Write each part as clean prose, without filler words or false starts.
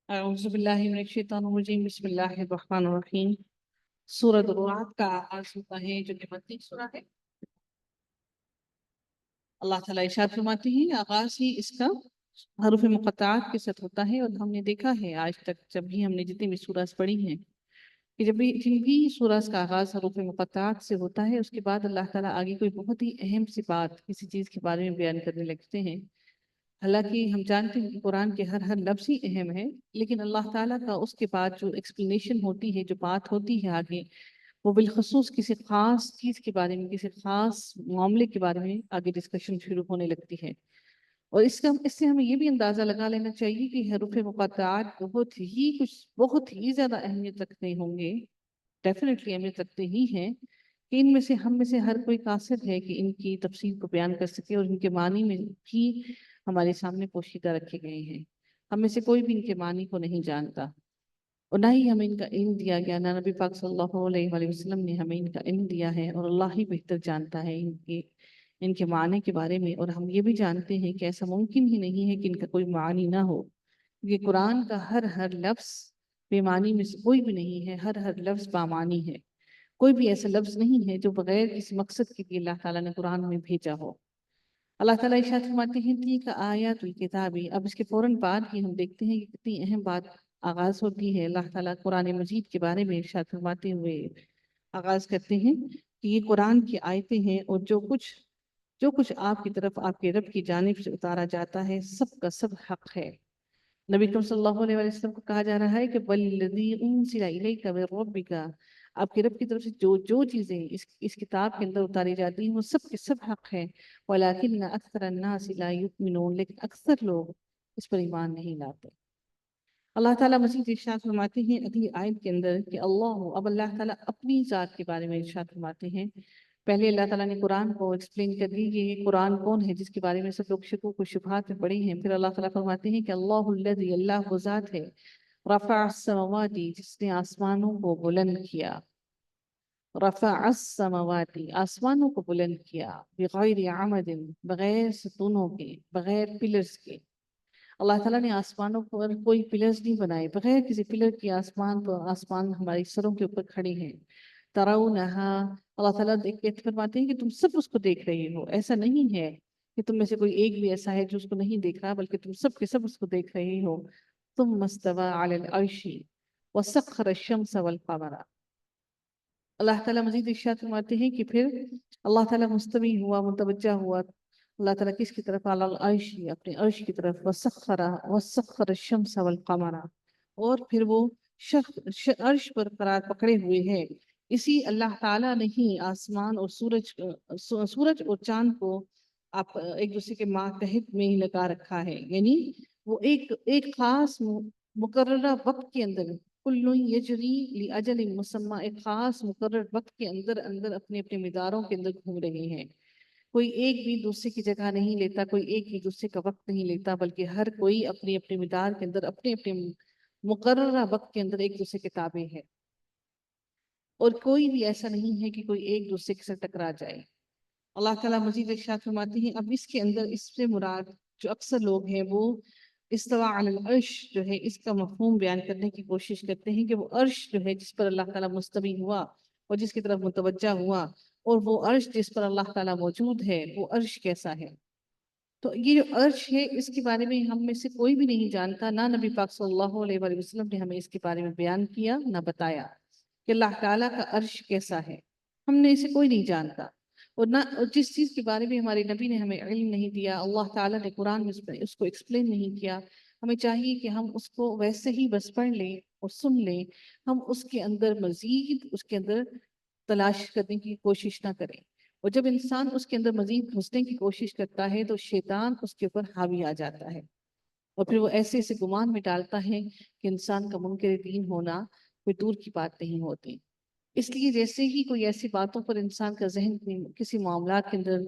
अऊज़ु बिल्लाहि मिनश्शैतानिर्रजीम बिस्मिल्लाहिर्रहमानिर्रहीम। सूरह रुआद का आगाज होता है जो कि मक्की सूरह है। अल्लाह ताला इरशाद फरमाते हैं आगाज ही इसका हरूफ मुक़त्तआत के साथ होता है। और हमने देखा है आज तक जब भी हमने जितनी भी सूरह पढ़ी हैं कि जिन भी सूरह का आगाज हरूफ मुक़त्तआत से होता है उसके बाद अल्लाह ताला आगे कोई बहुत ही अहम सी बात किसी चीज़ के बारे में बयान करने लगते हैं। हालांकि हम जानते हैं कि कुरान के हर हर लफ्ज़ ही अहम है, लेकिन अल्लाह ताला का उसके बाद जो एक्सप्लेनेशन होती है, जो बात होती है आगे, वो बिलखसूस किसी ख़ास चीज़ के बारे में, किसी ख़ास मामले के बारे में आगे डिस्कशन शुरू होने लगती है। और इससे हमें ये भी अंदाज़ा लगा लेना चाहिए कि हरूफ मुक़त्तआत बहुत ही ज़्यादा अहमियत रखते होंगे, डेफिनेटली अहमियत रखते ही हैं कि इनमें से हम में से हर कोई कासिर है कि इनकी तफसीर को बयान कर सके और इनके मानी में भी हमारे सामने पोशीदा रखे गए हैं। हम में से कोई भी इनके मानी को नहीं जानता और ना ही हमें इनका इल्म दिया गया, ना नबी पाक सल्लल्लाहु अलैहि वसल्लम ने हमें इनका इल्म दिया है। और अल्लाह ही बेहतर जानता है इनके माने के बारे में। और हम ये भी जानते हैं कि ऐसा मुमकिन ही नहीं है कि इनका कोई मानी ना हो। ये कुरान का हर हर लफ्ज़ बेमानी में से कोई भी नहीं है, हर हर लफ्ज़ बामानी है। कोई भी ऐसा लफ्ज़ नहीं है जो बगैर किसी मकसद के लिए अल्लाह ताला ने कुरान में भेजा हो। अल्लाह ताला इरशाद फरमाते हैं तिलका आयातुल किताबी। अब इसके फौरन बाद ही हम देखते हैं कि कितनी अहम बात आगाज़ होती है। अल्लाह ताला कुरान मजीद के बारे में इरशाद फरमाते हुए आगाज़ करते हैं कि ये कुरान की आयतें हैं और जो कुछ आपकी तरफ आपके रब की जानिब से उतारा जाता है सब का सब हक है। नबी करीम सल्लल्लाहु अलैहि वसल्लम को कहा जा रहा है कि वल्लज़ी उनज़िला इलैका मिन रब्बिका, आपकी रब की तरफ से जो जो चीज़ें इस किताब के अंदर उतारी जाती हैं वो सब के सब हक है। वलाकिन्न अक्सरन नास ला युमिनून, लेकिन अक्सर लोग इस पर ईमान नहीं लाते। अल्लाह ताला मज़ीद इरशाद फरमाते हैं अगली आयत के अंदर कि अब अल्लाह ताला अपनी ज़ात के बारे में इरशाद फरमाते हैं। पहले अल्लाह ताला ने कुरान को एक्सप्लेन कर दी कि ये कुरान कौन है जिसके बारे में सब लोग शकूक व शुबहात में पढ़े हैं। फिर अल्लाह ताला फरमाते हैं कि अल्लाहुल्लज़ी, अल्लाह वो ज़ात है, रफ़अ अस्समावाति, जिसने आसमानों को बुलंद किया। रफ़अ अस्समावाति, आसमानों को बुलंद किया। बिग़ैरि अमदिन, बगैर सतूनों के, बगैर पिलर्स के। अल्लाह ताला ने आसमानों पर कोई पिलर्स नहीं बनाए, बगैर किसी पिलर के आसमान हमारे सरों के ऊपर खड़े हैं। तराउनहा, अल्लाह ताला देख के फरमाते हैं कि तुम सब उसको देख रहे हो। ऐसा नहीं है कि तुम में से कोई एक भी ऐसा है जो उसको नहीं देख रहा, बल्कि तुम सब के सब उसको देख रहे हो। तुम मस्तवा अलल अर्शी वसख्खर अश-शम्स वल क़मरा। अल्लाह ताला मज़ीद इरशाद फरमाते हैं कि फिर अल्लाह ताला मुस्तवी हुआ, मुतवज्जा हुआ। अल्लाह ताला किसकी तरफ? अलल अर्श, अपने अर्श की तरफ। वसख्खर अश-शम्स वल क़मरा, और फिर वो अर्श पर करार पकड़े हुए है। इसी अल्लाह ताला ने ही आसमान और सूरज और चांद को आप एक दूसरे के मातहत में ही लगा रखा है। यानी वो एक एक खास मुकर्ररा वक्त के अंदर, कुल्लु यजरी ली अजल मुसम्मा, एक खास मुकर्रर वक्त के अंदर अंदर अपने अपने मिदारों के अंदर घूम रहे हैं। कोई एक भी दूसरे की जगह नहीं लेता, कोई एक भी दूसरे का वक्त नहीं लेता, बल्कि हर कोई अपने अपने मिदार के अंदर, अपने अपने मुकर्ररा वक्त के अंदर एक दूसरे के ताबे है। और कोई भी ऐसा नहीं है कि कोई एक दूसरे के साथ टकरा जाए। अल्लाह ताला मजीद इरशाद फरमाते हैं। अब इसके अंदर इससे मुराद जो अक्सर लोग हैं वो इस्तवा अलल अर्श जो है इसका मफहूम बयान करने की कोशिश करते हैं कि वो अर्श जो है जिस पर अल्लाह ताला मुस्तवी हुआ और जिसकी तरफ मुतवज्जा हुआ, और वो अर्श जिस पर अल्लाह ताला मौजूद है वो अर्श कैसा है। तो ये जो अर्श है इसके बारे में हम में से कोई भी नहीं जानता, ना नबी पाक सल्लल्लाहु अलैहि वसल्लम ने हमें इसके बारे में बयान किया, ना बताया कि अल्लाह ताला का अर्श कैसा है। हमने इसे कोई नहीं जानता। और जिस चीज़ के बारे में हमारे नबी ने हमें इल्म नहीं दिया, अल्लाह ताला ने कुरान में उसको एक्सप्लेन नहीं किया, हमें चाहिए कि हम उसको वैसे ही बस पढ़ लें और सुन लें। हम उसके अंदर मजीद उसके अंदर तलाश करने की कोशिश ना करें। और जब इंसान उसके अंदर मजीद घुसने की कोशिश करता है तो शैतान उसके ऊपर हावी आ जाता है और फिर वो ऐसे ऐसे गुमान में डालता है कि इंसान का मुनकर दीन होना कोई दूर की बात नहीं होती। इसलिए जैसे ही कोई ऐसी बातों पर इंसान का जहन किसी मामला के अंदर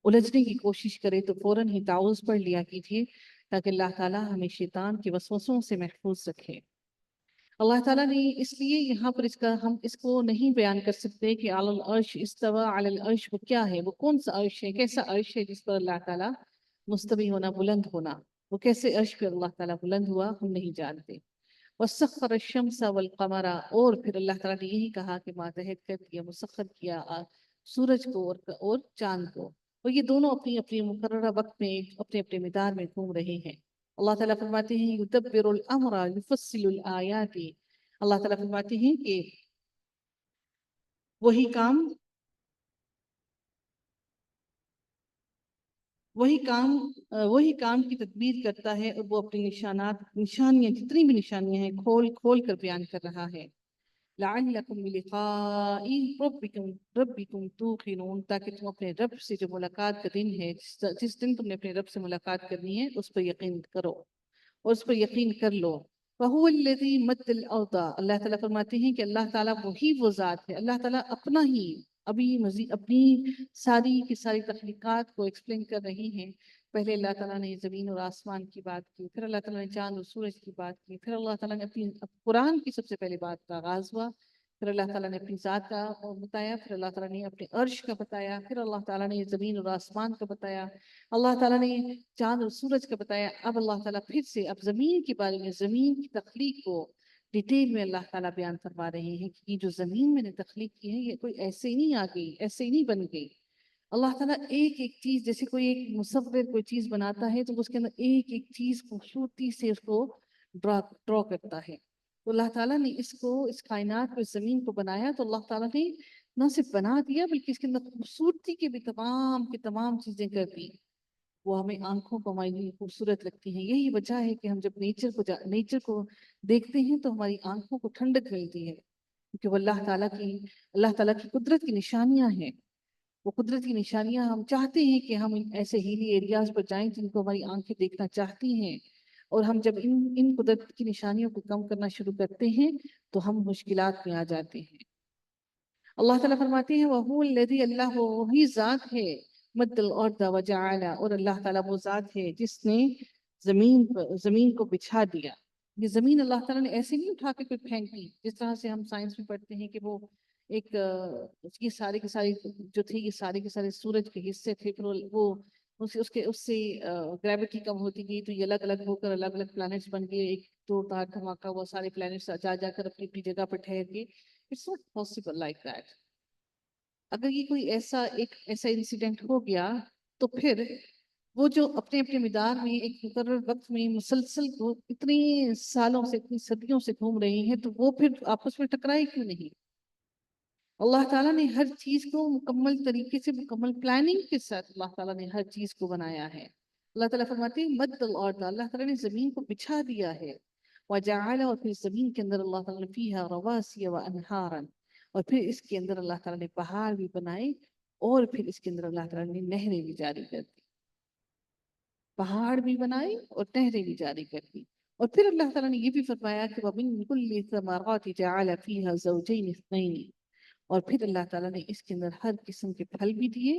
उलझने की कोशिश करे तो फौरन ही ताउज़ पढ़ लिया कीजिए, ताकि अल्लाह ताला हमें शैतान के वसवसों से महफूज रखे। अल्लाह ताला ने इसलिए यहाँ पर हम इसको नहीं बयान कर सकते कि अलल अर्श इस्तवा अलल अर्श वो क्या है, वो कौन सा अर्श है, कैसा अर्श है जिस पर अल्लाह ताला मुस्तवी होना, बुलंद होना। वो कैसे अर्श पे अल्लाह ताला बुलंद हुआ हम नहीं जानते। वसख्खर अश-शम्स वल क़मरा, और फिर अल्लाह ताला ने यही कहा कि मातहत कर दिया, मुसख्खर किया सूरज को और चांद को, और ये दोनों अपनी अपनी मुकर्ररा वक्त में अपने अपने मिदार में घूम रहे हैं। अल्लाह ताला फरमाते हैं युदब्बिरुल अम्रा युफस्सिलुल आयाति, अल्लाह ताला फरमाते हैं कि वही काम वही काम की तदबीर करता है, और वो अपनी निशानियां जितनी भी निशानियां हैं खोल खोल कर बयान कर रहा है। लअल्लकुम बिलिक़ाइ रब्बिकुम तूक़िनून, ताकि तुम अपने रब से जो मुलाकात का दिन है, जिस दिन तुमने अपने रब से मुलाकात करनी है, उस पर यकीन करो और उस पर यकीन कर लो। वहुवल्लज़ी मद्दल अर्दा, अल्लाह ताला फरमाते हैं कि अल्लाह ताला वही वो ज़ात है, अल्लाह ताला अपना ही अभी मजीद अपनी सारी की सारी तख्लीकात को एक्सप्लेन कर रही हैं। पहले अल्लाह ताला ने ज़मीन और आसमान की बात की, फिर अल्लाह ताला ने चांद और सूरज की बात की, फिर अल्लाह ताला ने अपनी कुरान की सबसे पहले बात का आगाज़ हुआ, फिर अल्लाह ताला ने अपनी ज़ात का बताया, फिर अल्लाह ताला ने अपने अर्श का बताया, फिर अल्लाह ताला ने ज़मीन और आसमान का बताया, अल्लाह ताला ने चांद और सूरज का बताया। अब अल्लाह ताला फिर से अब ज़मीन के बारे में, ज़मीन की तख्लीक को डिटेल में अल्लाह ताला बयान फरमा रहे हैं कि ये जो ज़मीन मैंने तख्लीक की है, ये कोई ऐसे ही नहीं आ गई, ऐसे ही नहीं बन गई। अल्लाह ताला एक एक चीज़, जैसे कोई एक मुसव्विर कोई चीज़ बनाता है तो उसके अंदर एक एक चीज़ खूबसूरती से उसको ड्रा ड्रॉ करता है। तो अल्लाह ताला ने इसको, इस कायनात को, इस ज़मीन को बनाया, तो अल्लाह ताला ने न सिर्फ बना दिया बल्कि इसके अंदर खूबसूरती के भी तमाम की तमाम चीज़ें कर दी। वो हमें आंखों को हमारे लिए खूबसूरत लगती हैं। यही वजह है कि हम जब नेचर को देखते हैं तो हमारी आंखों को ठंडक मिलती है, क्योंकि वो अल्लाह ताला की कुदरत की निशानियां हैं। वो कुदरत की निशानियां, हम चाहते हैं कि हम ऐसे हिली एरियाज पर जाएं जिनको हमारी आंखें देखना चाहती हैं, और हम जब इन इन कुदरत की निशानियों को कम करना शुरू करते हैं तो हम मुश्किलात में आ जाते हैं। अल्लाह ताला फरमाते हैं वहुवल्लज़ी, अल्लाह वो वही ज़ात है, मद्दल अर्द व जअला, और अल्लाह ताला वो ज़ात है जिसने ज़मीन को बिछा दिया। ये ज़मीन अल्लाह ताला ने ऐसे नहीं उठा के कोई फेंक दी, जिस तरह से हम साइंस में पढ़ते हैं कि वो एक ये सारे के सारे जो थे, ये सारे के सारे सूरज के हिस्से थे, फिर वो उससे ग्रेविटी कम होती गई तो ये अलग अलग होकर अलग अलग प्लैनेट्स बन गए, एक जोरदार धमाका हुआ, सारे प्लैनेट्स जा जाकर अपनी अपनी जगह पर ठहर गए। It's not possible like that. अगर ये कोई ऐसा इंसिडेंट हो गया, तो फिर वो जो अपने अपने मिदार में एक मुकर्रर वक्त में मुसलसल को इतने सालों से, इतनी सदियों से घूम रहे हैं, तो वो फिर आपस में टकराए क्यों नहीं? अल्लाह ताला ने हर चीज को मुकम्मल तरीके से, मुकम्मल प्लानिंग के साथ अल्लाह ताला ने हर चीज को बनाया है। अल्लाह ताला फरमाते हैं मद्दल अर्द, अल्लाह ताला ने जमीन को बिछा दिया है। वजअल, और फिर जमीन के अंदर अल्लाह ताला ने फीहा रवासिय व अनहारन, और फिर इसके अंदर अल्लाह ताला ने पहाड़ भी बनाए, और फिर इसके अंदर अल्लाह ताला ने नहरें भी जारी कर दी। पहाड़ भी बनाए और नहरें भी जारी कर दी। और फिर अल्लाह ताला ने ये भी फरमाया कि वमिन कुल्लि समराति जअल फीहा ज़ौजैन इस्नैन, और फिर अल्लाह ताला ने इसके अंदर हर किस्म के फल भी दिए,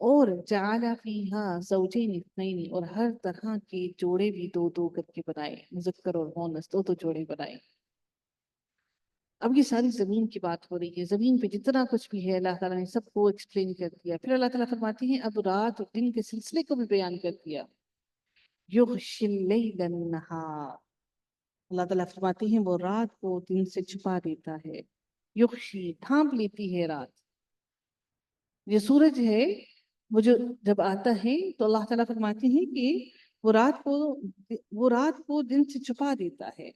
और जअल फीहा ज़ौजैन इस्नैन, और हर तरह के जोड़े भी दो दो करके बनाए, मुज़क्कर और मुअन्नस दो दो जोड़े बनाए। अब ये सारी जमीन की बात हो रही है, जमीन पे जितना कुछ भी है अल्लाह ताला ने सबको एक्सप्लेन कर दिया। फिर अल्लाह ताला फरमाती हैं अब रात और दिन के सिलसिले को भी बयान कर दिया। युग़शिल लैल नहार, अल्लाह ताला फरमाती हैं वो रात को दिन से छुपा देता है। युग़शी, ढांप लेती है रात। ये सूरज है, वो जो जब आता है तो अल्लाह ताला फरमाते हैं कि वो रात को दिन से छुपा देता है,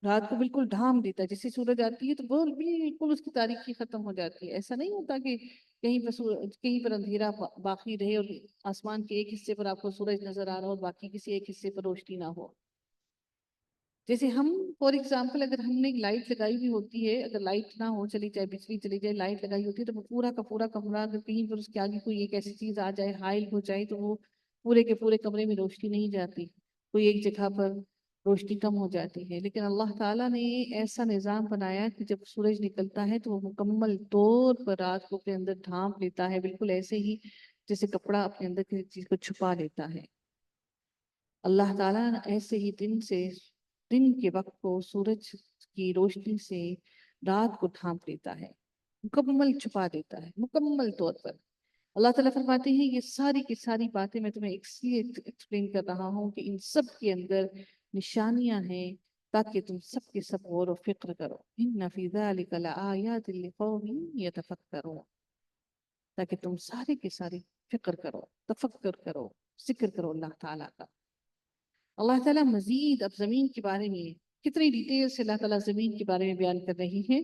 रात को बिल्कुल ढांप देता है। जैसे सूरज आती है तो वो बिल्कुल उसकी तारीकी खत्म हो जाती है। ऐसा नहीं होता कि कहीं पर अंधेरा बाकी रहे और आसमान के एक हिस्से पर आपको सूरज नजर आ रहा हो और बाकी किसी एक हिस्से पर रोशनी ना हो। जैसे हम, फॉर एग्जाम्पल, अगर हमने एक लाइट लगाई हुई होती है, अगर लाइट ना हो, चली जाए, बिजली चली जाए, लाइट लगाई होती है, तो वो पूरा का पूरा कमरा, अगर कहीं पर उसके आगे कोई एक ऐसी चीज आ जाए, हाइल हो जाए, तो वो पूरे के पूरे कमरे में रोशनी नहीं जाती, कोई एक जगह पर रोशनी कम हो जाती है। लेकिन अल्लाह ताला ने ऐसा निज़ाम बनाया कि जब सूरज निकलता है तो वो मुकम्मल तौर पर रात को अपने अंदर ढांप लेता है, बिल्कुल ऐसे ही जैसे कपड़ा अपने अंदर किसी चीज को छुपा लेता है। अल्लाह ताला ऐसे ही दिन के वक्त को सूरज की रोशनी से रात को ढांप लेता है, मुकम्मल छुपा देता है, मुकम्मल तौर पर। اللہ تعالیٰ فرماتے ہیں یہ ساری کی ساری باتیں میں تمہیں اس لیے ایکسپلین کر رہا ہوں کہ ان سب کے اندر نشانیاں ہیں تاکہ تم سب کے سب غور و فکر کرو. ان فی ذلک لآیات لقوم یتفکرون، تاکہ تم سارے کے سارے فکر کرو، تفکر کرو، ذکر کرو اللہ تعالیٰ کا. اللہ تعالیٰ مزید اب زمین کے بارے میں کتنی ڈیٹیل سے اللہ تعالیٰ زمین کے بارے میں بیان کر رہی ہے.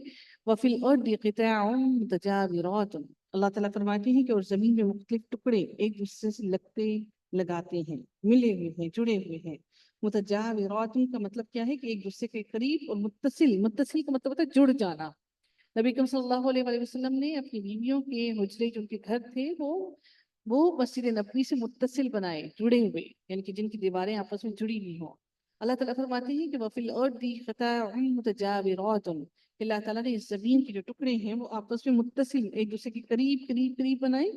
وَفِي الْأَرْضِ قِطَعٌ مُتَجَاوِرَاتٌ، اللہ تعالیٰ فرماتے ہیں کہ اور زمین میں مختلف ٹکڑے ایک دوسرے سے لگاتے ہیں، ملے ہوئے ہیں، جڑے ہوئے ہیں. متجاورات کا مطلب کیا ہے کہ ایک دوسرے کے قریب، اور متصل کا مطلب ہوتا ہے جڑ جانا. نبی کریم صلی اللہ علیہ وسلم نے اپنی بیویوں کے حجرے جو ان کے گھر تھے وہ مسجد نبوی سے متصل بنائے، جڑے ہوئے، یعنی کہ جن کی دیواریں آپس میں جڑی ہوئی ہوں. اللہ تعالیٰ فرماتے ہیں کہ وَفِي الْأَرْضِ قِطَعٌ مُتَجَاوِرَاتٌ، کہ اللہ تعالیٰ نے اس زمین کے جو ٹکڑے ہیں وہ آپس میں متصل، ایک دوسرے کے قریب قریب قریب بنائے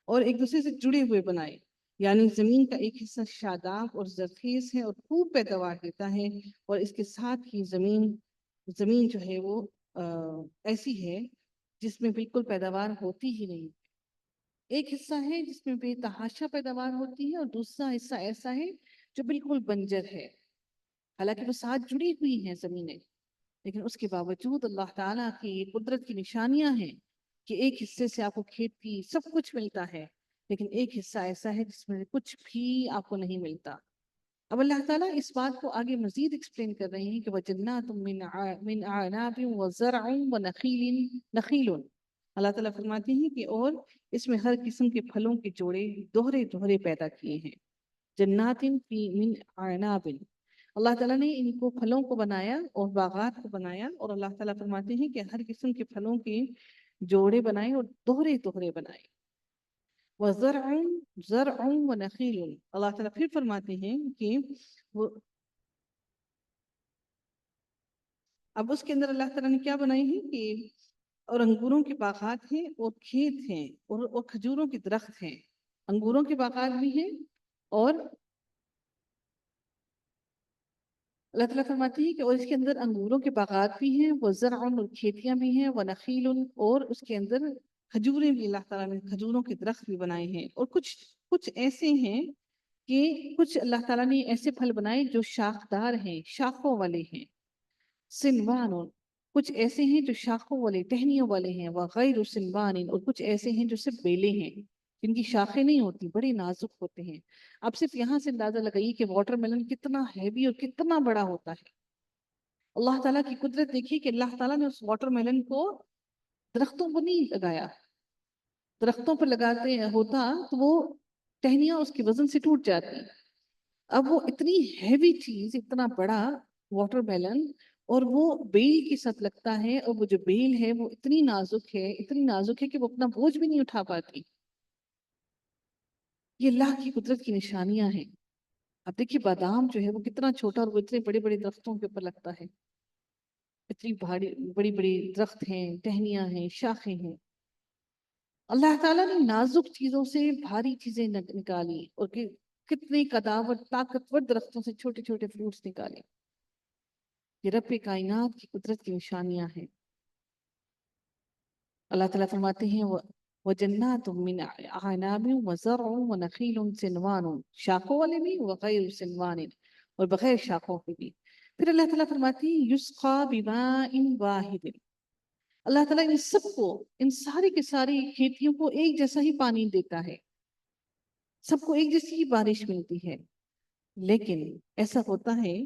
اور ایک دوسرے سے جڑے ہوئے بنائے. یعنی زمین کا ایک حصہ شاداب اور زرخیز ہے اور خوب پیداوار دیتا ہے، اور اس کے ساتھ ہی زمین جو ہے وہ ایسی ہے جس میں بالکل پیداوار ہوتی ہی نہیں. ایک حصہ ہے جس میں بے تحاشا پیداوار ہوتی ہے، اور دوسرا حصہ ایسا ہے جو بالکل بنجر ہے. حالانکہ وہ ساتھ جڑی ہوئی ہیں زمینیں، لیکن اس کے باوجود اللہ تعالیٰ کی قدرت کی نشانیاں ہیں کہ ایک حصے سے آپ کو کھیتی سب کچھ ملتا ہے، لیکن ایک حصہ ایسا ہے جس میں کچھ بھی آپ کو نہیں ملتا. اب اللہ تعالیٰ اس بات کو آگے مزید ایکسپلین کر رہے ہیں کہ وَجَنَّاتٌ مِّنْ أَعْنَابٍ وَزَرْعٌ وَنَخِيلٍ. اللہ تعالیٰ فرماتے ہیں کہ اور اس میں ہر قسم کے پھلوں کے جوڑے دوہرے پیدا کیے ہیں. جناتن فی من اعناب، اللہ تعالیٰ نے ان کو پھلوں کو بنایا اور باغات کو بنایا، اور اللہ تعالیٰ فرماتے ہیں کہ ہر قسم کے پھلوں کے جوڑے بنائے اور دوہرے بنائے. وَزَرْعٌ وَنَخِيلٌ، اللہ تعالیٰ پھر فرماتے ہیں کہ وہ اب اس کے اندر اللہ تعالیٰ نے کیا بنائی ہے کہ اور انگوروں کے باغات ہیں اور کھیت ہیں اور کھجوروں کے درخت ہیں. انگوروں کے باغات بھی ہیں، اور اللہ تعالیٰ فرماتی ہے کہ اور اس کے اندر انگوروں کے باغات بھی ہیں، وہ زرع اور کھیتیاں بھی ہیں، وہ نخیل اور اس کے اندر کھجوریں بھی، اللہ تعالیٰ نے کھجوروں کے درخت بھی بنائے ہیں. اور کچھ ایسے ہیں کہ کچھ اللہ تعالیٰ نے ایسے پھل بنائے جو شاخدار ہیں، شاخوں والے ہیں. سنوان، کچھ ایسے ہیں جو شاخوں والے، ٹہنیوں والے ہیں. وغیر سنوان، اور کچھ ایسے ہیں جو صرف بیلے ہیں، جن کی شاخیں نہیں ہوتی، بڑے نازک ہوتے ہیں. آپ صرف یہاں سے اندازہ لگائیے کہ واٹر میلن کتنا ہیوی اور کتنا بڑا ہوتا ہے. اللہ تعالیٰ کی قدرت دیکھیے کہ اللہ تعالیٰ نے اس واٹر میلن کو درختوں پر نہیں لگایا. درختوں پر لگاتے ہوتا تو وہ ٹہنیاں اس کے وزن سے ٹوٹ جاتی. اب وہ اتنی ہیوی چیز، اتنا بڑا واٹر میلن، اور وہ بیل کے ساتھ لگتا ہے، اور وہ جو بیل ہے وہ اتنی نازک ہے کہ وہ اپنا بوجھ بھی نہیں اٹھا پاتی. یہ اللہ کی قدرت کی نشانیاں ہیں. اب دیکھیے بادام جو ہے وہ کتنا چھوٹا، اور وہ اتنے بڑے بڑے درختوں کے اوپر لگتا ہے. اتنی بڑی بڑی درخت ہیں، ٹہنیاں ہیں، شاخیں ہیں. اللہ تعالیٰ نے نازک چیزوں سے بھاری چیزیں نکالی، اور کتنے قداور طاقتور درختوں سے چھوٹے چھوٹے فروٹس نکالے. یہ رب کائنات کی قدرت کی نشانیاں ہیں. اللہ تعالیٰ فرماتے ہیں وَجَنَّاتٌ مِّنْ أَعْنَابٍ وَزَرْعٌ وَنَخِيلٌ سِنْوَانٌ، شاخوں والے بھی، وغیر سنوان، اور بغیر شاخوں کے بھی. پھر اللہ تعالیٰ فرماتے ہیں یُسْقَىٰ بِمَاءٍ وَاحِدٍ، اللہ تعالیٰ ان سب کو، ان ساری کے ساری کھیتیوں کو ایک جیسا ہی پانی دیتا ہے، سب کو ایک جیسی ہی بارش ملتی ہے. لیکن ایسا ہوتا ہے،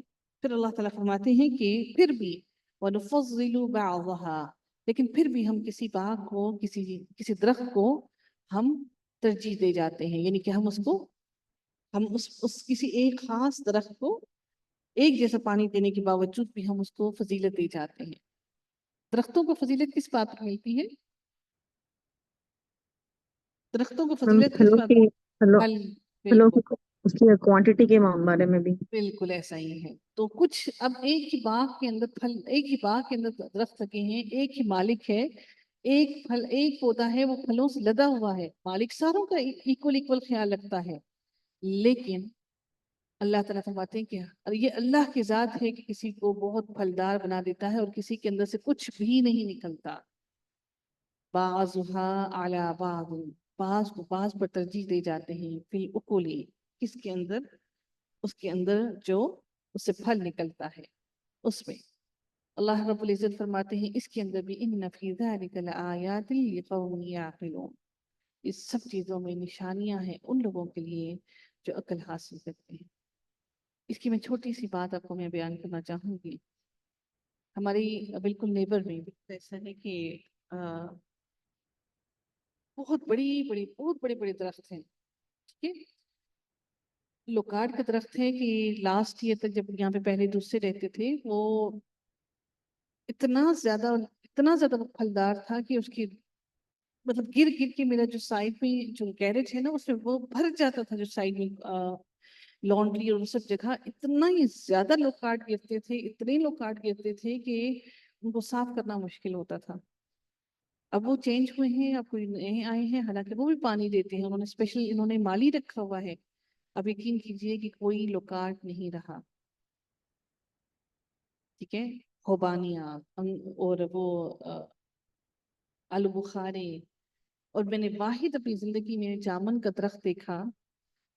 پھر اللہ تعالیٰ فرماتے ہیں کہ پھر بھی وَنُفَضِّلُ بَعْضَهَا، لیکن پھر بھی ہم کسی باغ کو، کسی درخت کو ہم ترجیح دے جاتے ہیں. یعنی کہ ہم اس کسی ایک خاص درخت کو ایک جیسا پانی دینے کے باوجود بھی ہم اس کو فضیلت دے جاتے ہیں. درختوں کو فضیلت کس بات پر ملتی ہے؟ درختوں کو فضیلت کس بات پر؟ پھل. بالکل اس کی کوانٹٹی کے بارے میں بھی بالکل ایسا ہی ہے. تو کچھ اب ایک ہی باغ کے اندر درخت لگے ہیں، ایک ہی مالک ہے، ایک پودا ہے، وہ پھلوں سے لدا ہوا ہے. مالک ساروں کا ایکول خیال رکھتا ہے. لیکن اللہ تعالیٰ فرماتے ہیں کہ یہ اللہ کی ذات ہے کہ کسی کو بہت پھلدار بنا دیتا ہے اور کسی کے اندر سے کچھ بھی نہیں نکلتا. बाज़ुहा अला बाज़, बाज़ को बाज़ पर तरजीह दे जाते हैं, फिल उकुली, किसके अंदर, उसके अंदर जो उससे फल निकलता है उसमें। अल्लाह रब्बुल इज़्ज़त फरमाते हैं इसके अंदर भी इन्न फी ज़ालिका लआयातिन लिक़ौमिन याक़िलून, इस सब चीज़ों में निशानियां हैं उन लोगों के लिए जो अक्ल हासिल करते हैं। इसकी मैं छोटी सी बात आपको मैं बयान करना चाहूँगी। हमारी बिल्कुल नेबर में बिल्कुल ऐसा है कि अ, बहुत बड़े बड़े दरख्त हैं, ठीक है। लोकार्ड का दरख्त है कि लास्ट ईयर तक जब यहाँ पे पहले दूसरे रहते थे, वो इतना ज्यादा इतना ज्यादा वो फलदार था कि उसकी मतलब गिर गिर के मेरा जो साइड में जो गैरेज है ना उसमें वो भर जाता था, जो साइड में लॉन्ड्री और सब जगह इतना ही ज्यादा लोग काट गिरते थे, इतने लोग काट गिरते थे कि उनको साफ करना मुश्किल होता था। अब वो चेंज हुए हैं, अब कोई नए आए हैं, हालांकि वो भी पानी देते हैं, उन्होंने स्पेशल इन्होंने माली रखा हुआ है। अब यकीन कीजिए कि कोई लोकार्ड नहीं रहा, ठीक है। होबानिया और वो आलू बुखारे, और मैंने वाहिद अपनी जिंदगी में जामुन का दरख्त देखा,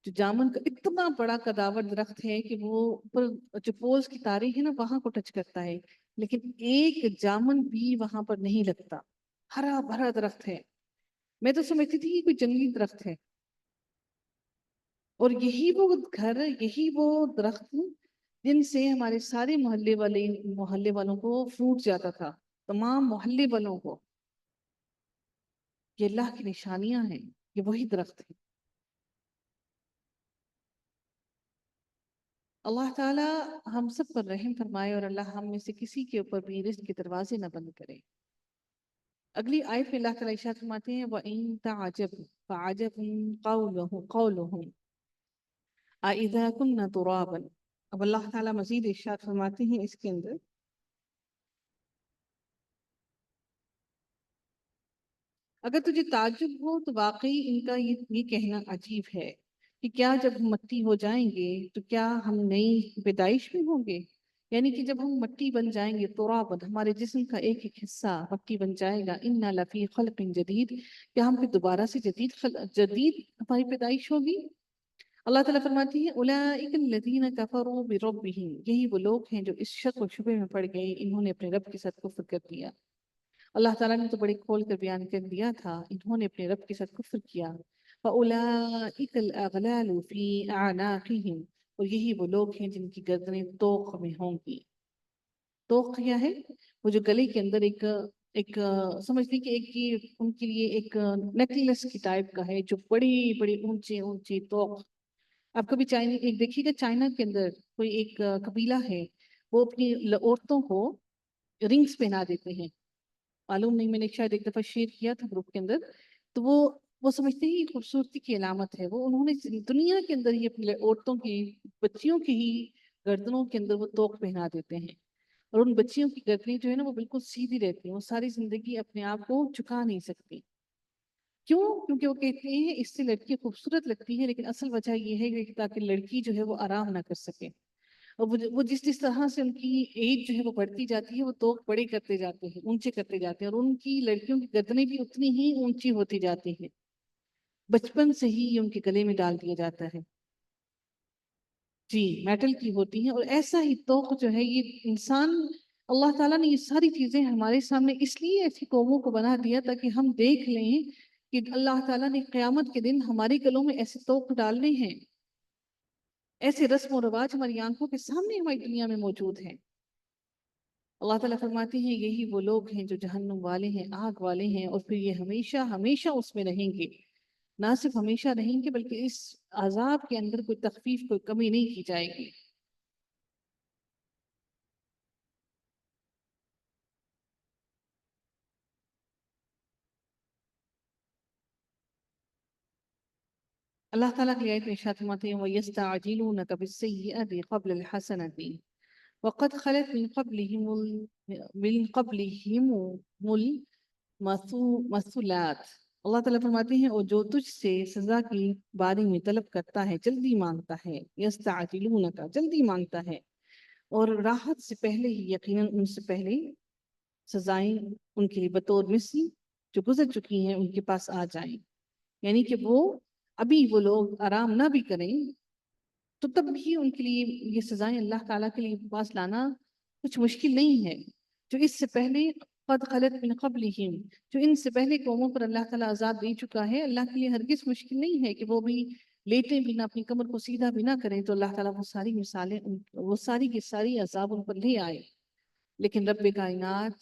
जो जामुन का इतना बड़ा कदावर दरख्त है कि वो ऊपर जो पोल्स की तारें हैं ना वहां को टच करता है, लेकिन एक जामुन भी वहां पर नहीं लगता। हरा भरा दरख्त है। मैं तो समझती थी कि कोई जंगली दरख्त है, और यही वो घर, यही वो दरख्त जिनसे हमारे सारे मोहल्ले वालों को फ्रूट जाता था, तमाम मोहल्ले वालों को। ये अल्लाह की निशानियां हैं, ये वही दरख्त है। अल्लाह ताला हम सब पर रहम फरमाए और अल्लाह हम में से किसी के ऊपर भी रिस्क के दरवाजे न बंद करे। अगली आयत में अल्लाह ताला इरशाद फरमाते हैं व इन तअजब फअजब कौलुहुम अइज़ा कुन्ना तुराबन। अब अल्लाह ताला मजीद इरशाद फरमाते हैं इसके अंदर, अगर तुझे ताज्जुब हो तो वाकई इनका ये कहना अजीब है कि क्या जब हम मट्टी हो जाएंगे तो क्या हम नई पैदाइश में होंगे। यानी कि जब हम मट्टी बन जाएंगे, तुराबन हमारे जिस्म का एक एक हिस्सा मट्टी बन जाएगा, इन्ना लफी खल्किन जदीद, क्या हम फिर दोबारा से जदीद हमारी पैदाइश होगी। अल्लाह ताला फरमाती है उलाइकल लज़ीना कफरू बिरब्बिहिम, यही वो लोग हैं जो इस शक और शुबे में पड़ गए, इन्होंने अपने रब के साथ कुफ्र कर दिया। अल्लाह ताला ने तो बड़े खोल कर बयान कर दिया था, इन्होंने अपने रब के साथ कुफ्र किया। फ़उलाइकल अगलालु फ़ी अअनाक़िहिम, और यही वो लोग हैं जिनकी गर्दनें तोख में होंगी। तोख क्या है? वो जो गले के अंदर एक एक समझ ली कि एक ये उनके लिए एक नेकलेस की टाइप का है, जो बड़ी बड़ी ऊंचे ऊंची तोख। आप कभी चाइना एक देखिएगा, चाइना के अंदर कोई एक कबीला है, वो अपनी औरतों को रिंग्स पहना देते हैं। मालूम नहीं, मैंने शायद एक दफा शेयर किया था ग्रुप के अंदर। तो वो समझते हैं ये खूबसूरती की अलामत है, वो उन्होंने दुनिया के अंदर ही अपनी औरतों की, बच्चियों की ही गर्दनों के अंदर वो तोक पहना देते हैं। और उन बच्चियों की गर्दनें जो है ना वो बिल्कुल सीधी रहती हैं, वो सारी जिंदगी अपने आप को झुका नहीं सकती। क्यों? क्योंकि वो कहते हैं इससे लड़की खूबसूरत लगती है, लेकिन असल वजह ये है कि ताकि लड़की जो है वो आराम ना कर सके। और वो जिस जिस तरह से उनकी एज जो है वो बढ़ती जाती है, वो तोक बड़े करते जाते हैं, ऊंचे करते जाते हैं, और उनकी लड़कियों की गर्दनें भी उतनी ही ऊंची होती जाती हैं। बचपन से ही ये उनके गले में डाल दिया जाता है। जी, मेटल की होती हैं। और ऐसा ही तोक जो है ये इंसान, अल्लाह ताला ने ये सारी चीजें हमारे सामने इसलिए ऐसी कौमों को बना दिया ताकि हम देख लें कि अल्लाह ताला ने क़यामत के दिन हमारे गलों में ऐसे तोक डालने हैं। ऐसे रस्म और रिवाज हमारी आंखों के सामने हमारी दुनिया में मौजूद हैं। अल्लाह ताला फरमाते हैं यही वो लोग हैं जो जहन्नुम वाले हैं, आग वाले हैं, और फिर ये हमेशा हमेशा उसमें रहेंगे। ना सिर्फ हमेशा रहेंगे बल्कि इस अजाब के अंदर कोई तखफीफ, कोई कमी नहीं की जाएगी। अल्लाह ताला की आयत में इरशाद फरमाते हैं वयस्तअजिलूनका बिस्सय्यिअति क़ब्ल अल-हसनति वक़द ख़लत मिन क़ब्लिहिमुल मसूलात। अल्लाह ताला फरमाते हैं और जो तुझसे सजा की बारे में तलब करता है, जल्दी मांगता है, यस्तअजिलूनका जल्दी मांगता है, और राहत से पहले ही यकीनन उनसे पहले सजाएं उनके लिए बतौर मिस्ल جو گزر چکی ہیں ان کے پاس آ جائیں، یعنی کہ وہ ابھی وہ لوگ آرام نہ بھی کریں تو تب بھی ان کے لیے یہ سزائیں اللہ تعالیٰ کے لیے پاس لانا کچھ مشکل نہیں ہے۔ جو اس سے پہلے قد خلت من قبلہم، جو ان سے پہلے قوموں پر اللہ تعالیٰ عذاب دے چکا ہے، اللہ کے لیے ہرگز مشکل نہیں ہے کہ وہ بھی لیٹیں بھی نہ، اپنی کمر کو سیدھا بھی نہ کریں تو اللہ تعالیٰ وہ ساری مثالیں وہ ساری کی ساری عذاب ان پر لے آئے۔ لیکن رب کائنات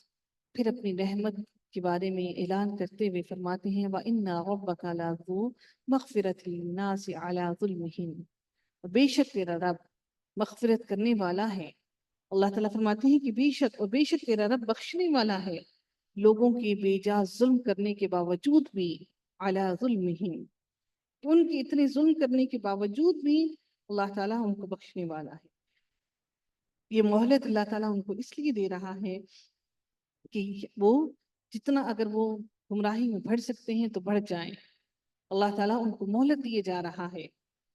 پھر اپنی رحمت کے بارے میں اعلان کرتے ہوئے فرماتے ہیں وَإِنَّ رَبَّكَ لَذُو مَغْفِرَةٍ لِلنَّاسِ عَلَىٰ ظُلْمِهِمْ، بے شک تیرا رب مغفرت کرنے والا ہے۔ اللہ تعالیٰ فرماتے ہیں کہ بے شک تیرا رب بخشنے والا ہے لوگوں کے بے جا ظلم کرنے کے باوجود بھی، عَلَىٰ ظُلْمِهِمْ، ان کے اتنے ظلم کرنے کے باوجود بھی اللہ تعالیٰ ان کو بخشنے والا ہے۔ یہ مہلت اللہ تعالیٰ ان کو اس لیے دے رہا ہے کہ وہ جتنا اگر وہ گمراہی میں بڑھ سکتے ہیں تو بڑھ جائیں۔ اللہ تعالیٰ ان کو مہلت دیے جا رہا ہے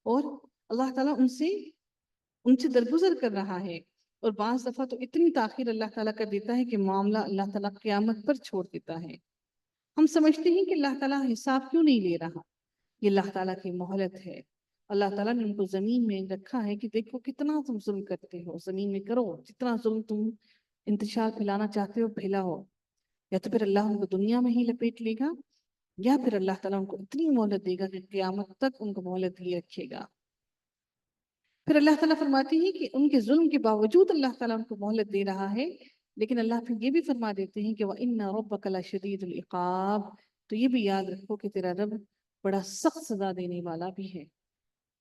اور اللہ تعالیٰ ان سے درگزر کر رہا ہے، اور بعض دفعہ تو اتنی تاخیر اللہ تعالیٰ کر دیتا ہے کہ معاملہ اللہ تعالیٰ قیامت پر چھوڑ دیتا ہے۔ ہم سمجھتے ہیں کہ اللہ تعالیٰ حساب کیوں نہیں لے رہا، یہ اللہ تعالیٰ کی مہلت ہے۔ اللہ تعالیٰ نے ان کو زمین میں رکھا ہے کہ دیکھو کتنا تم ظلم کرتے ہو، زمین میں کرو جتنا ظلم تم انتشار پھیلانا چاہتے ہو پھیلاؤ، یا تو پھر اللہ ان کو دنیا میں ہی لپیٹ لے گا، یا پھر اللہ تعالیٰ ان کو اتنی مہلت دے گا کہ قیامت تک ان کو مہلت دیے رکھے گا۔ پھر اللہ تعالیٰ فرماتی ہے کہ ان کے ظلم کے باوجود اللہ تعالیٰ ان کو مہلت دے رہا ہے، لیکن اللہ پھر یہ بھی فرما دیتے ہیں کہ وَإِنَّ رَبَّكَ لَشَدِيدُ الْعِقَابِ، تو یہ بھی یاد رکھو کہ تیرا رب بڑا سخت سزا دینے والا بھی ہے۔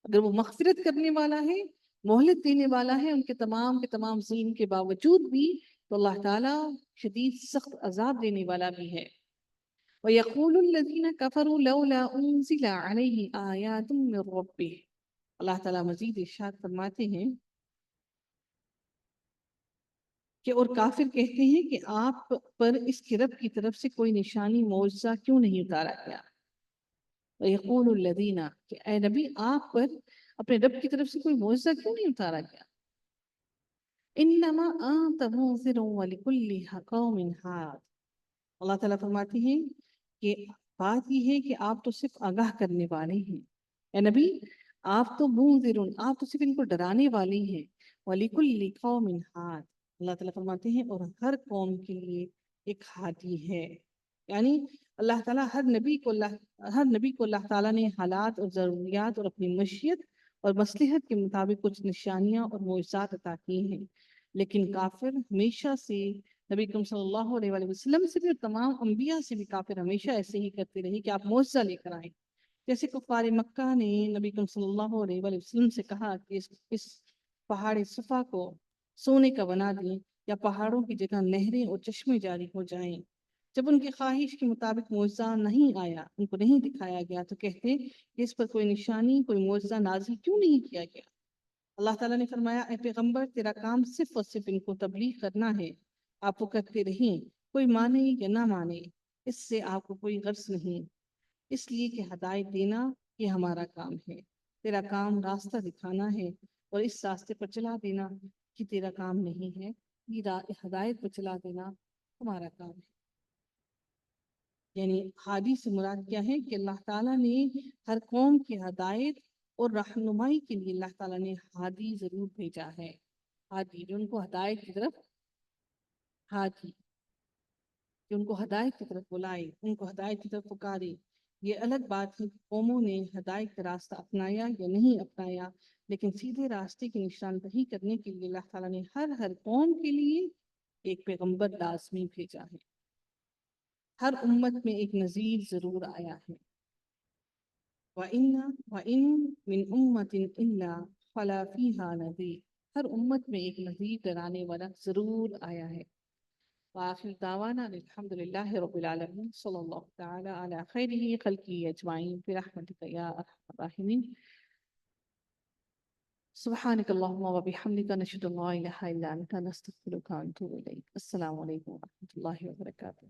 اگر وہ مغفرت کرنے والا ہے، مہلت دینے والا ہے ان کے تمام ظلم کے باوجود بھی، تو اللہ تعالیٰ شدید سخت عذاب دینے والا بھی ہے۔ وَيَقُولُ الَّذِينَ كَفَرُوا لَوْلَا أُنزِلَ عَلَيْهِ آيَاتٌ مِّن رَّبِّهِ، اللہ تعالیٰ مزید ارشاد فرماتے ہیں کہ اور کافر کہتے ہیں کہ آپ پر اس کے رب کی طرف سے کوئی نشانی معجزہ کیوں نہیں اتارا گیا۔ وَيَقُولُ الَّذِينَ، کہ اے نبی آپ پر اپنے رب کی طرف سے کوئی معجزہ کیوں نہیں اتارا گیا۔ إِنَّمَا أَنتَ مُنذِرٌ وَلِكُلِّ قَوْمٍ حَادٍ، اللہ تعالیٰ فرماتے ہیں کہ بات یہ ہے کہ آپ تو صرف آگاہ کرنے والے ہیں، اے نبی آپ تو منذر، آپ تو صرف ان کو ڈرانے والے ہیں، وَلِكُلِّ قَوْمٍ حَادٍ، اللہ تعالیٰ فرماتے ہیں اور ہر قوم کے لیے ایک ہادی ہے، یعنی اللہ تعالیٰ ہر نبی کو اللہ تعالیٰ نے حالات اور ضروریات اور اپنی مشیت اور مصلحت کے مطابق کچھ نشانیاں اور معجزات عطا کی ہیں، لیکن کافر ہمیشہ سے نبی کریم صلی اللہ علیہ وآلہ وسلم سے بھی اور تمام انبیاء سے بھی کافر ہمیشہ ایسے ہی کرتے رہے کہ آپ معجزہ لے کر آئیں۔ جیسے کفار مکہ نے نبی کریم صلی اللہ علیہ وآلہ وسلم سے کہا کہ اس پہاڑ صفا کو سونے کا بنا دیں یا پہاڑوں کی جگہ نہریں اور چشمے جاری ہو جائیں۔ جب ان کی خواہش کے مطابق معجزہ نہیں آیا، ان کو نہیں دکھایا گیا، تو کہتے کہ اس پر کوئی نشانی کوئی معجزہ نازل کیوں نہیں کیا گیا۔ اللہ تعالیٰ نے فرمایا اے پیغمبر تیرا کام صرف اور صرف ان کو تبلیغ کرنا ہے، آپ وہ کرتے رہیں، کوئی مانے یا نہ مانے اس سے آپ کو کوئی غرض نہیں، اس لیے کہ ہدایت دینا یہ ہمارا کام ہے، تیرا کام راستہ دکھانا ہے، اور اس راستے پر چلا دینا کہ تیرا کام نہیں ہے، یہ ہدایت پر چلا دینا ہمارا کام ہے۔ یعنی ہادی سے مراد کیا ہے کہ اللہ تعالیٰ نے ہر قوم کی ہدایت اور رہنمائی کے لیے اللہ تعالیٰ نے ہادی ضرور بھیجا ہے، ہادی جو ان کو ہدایت کی طرف ہادی کہ ان کو ہدایت کی طرف بلائے، ان کو ہدایت کی طرف پکارے۔ یہ الگ بات ہے کہ قوموں نے ہدایت کا راستہ اپنایا یا نہیں اپنایا، لیکن سیدھے راستے کی نشاندہی کرنے کے لیے اللہ تعالیٰ نے ہر قوم کے لیے ایک پیغمبر لازمی بھیجا ہے، ہر امت میں ایک نذیر ضرور آیا ہے۔ وَإِن مِّنْ أُمَّةٍ إِلَّا خَلَا فِيهَا نَذِيرٌ، ہر امت میں ایک نذیر ڈرانے والا ضرور آیا ہے۔ وآخر دعوانا الحمد لله رب العالمين صلى الله تعالى على خيره خلقه أجمعين برحمتك يا أرحم الراحمين سبحانك اللهم وبحمدك نشهد أن لا إله إلا أنت نستغفرك ونتوب إليك۔ السلام عليكم ورحمة الله وبركاته۔